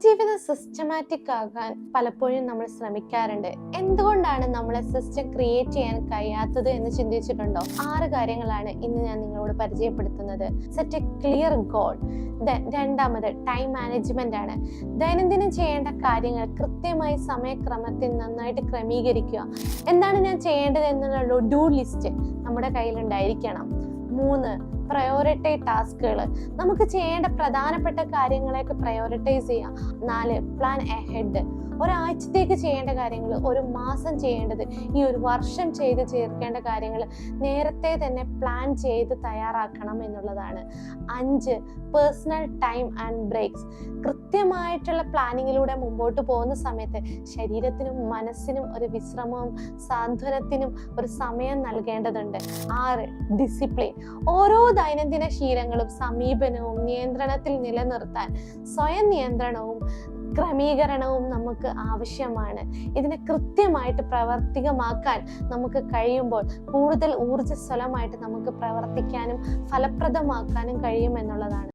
ജീവിതം സിസ്റ്റമാറ്റിക് ആകാൻ പലപ്പോഴും നമ്മൾ ശ്രമിക്കാറുണ്ട്. എന്തുകൊണ്ടാണ് നമ്മളെ സിസ്റ്റം ക്രിയേറ്റ് ചെയ്യാൻ കഴിയാത്തത് എന്ന് ചിന്തിച്ചിട്ടുണ്ടോ? 6 കാര്യങ്ങളാണ് ഇന്ന് ഞാൻ നിങ്ങളോട് പരിചയപ്പെടുത്തുന്നത്. Set A clear goal. രണ്ടാമത് ടൈം മാനേജ്മെന്റ് ആണ്. ദൈനംദിനം ചെയ്യേണ്ട കാര്യങ്ങൾ കൃത്യമായി സമയക്രമത്തിൽ നന്നായിട്ട് ക്രമീകരിക്കുക. എന്താണ് ഞാൻ ചെയ്യേണ്ടത് എന്നുള്ള ഡു ലിസ്റ്റ് നമ്മുടെ കയ്യിലുണ്ടായിരിക്കണം. 3, പ്രയോറിറ്റൈസ് ടാസ്കുകൾ. നമുക്ക് ചെയ്യേണ്ട പ്രധാനപ്പെട്ട കാര്യങ്ങളെയൊക്കെ പ്രയോറിറ്റൈസ് ചെയ്യാം. 4, പ്ലാൻ എഹെഡ്. ഒരാഴ്ചത്തേക്ക് ചെയ്യേണ്ട കാര്യങ്ങൾ, ഒരു മാസം ചെയ്യേണ്ടത്, ഈ ഒരു വർഷം ചെയ്ത് ചേർക്കേണ്ട കാര്യങ്ങൾ നേരത്തെ തന്നെ പ്ലാൻ ചെയ്ത് തയ്യാറാക്കണം എന്നുള്ളതാണ്. 5, പേഴ്സണൽ ടൈം ആൻഡ് ബ്രേക്സ്. കൃത്യമായിട്ടുള്ള പ്ലാനിങ്ങിലൂടെ മുമ്പോട്ട് പോകുന്ന സമയത്ത് ശരീരത്തിനും മനസ്സിനും ഒരു വിശ്രമവും സാന്ത്വനത്തിനും ഒരു സമയം നൽകേണ്ടതുണ്ട്. 6, ഡിസിപ്ലിൻ. ഓരോ ദൈനംദിന ശീലങ്ങളും സമീപനവും നിയന്ത്രണത്തിൽ നിലനിർത്താൻ സ്വയം നിയന്ത്രണവും ക്രമീകരണവും നമുക്ക് ആവശ്യമാണ്. ഇതിനെ കൃത്യമായിട്ട് പ്രവർത്തികമാക്കാൻ നമുക്ക് കഴിയുമ്പോൾ കൂടുതൽ ഊർജ്ജസ്വലമായിട്ട് നമുക്ക് പ്രവർത്തിക്കാനും ഫലപ്രദമാക്കാനും കഴിയുമെന്നുള്ളതാണ്.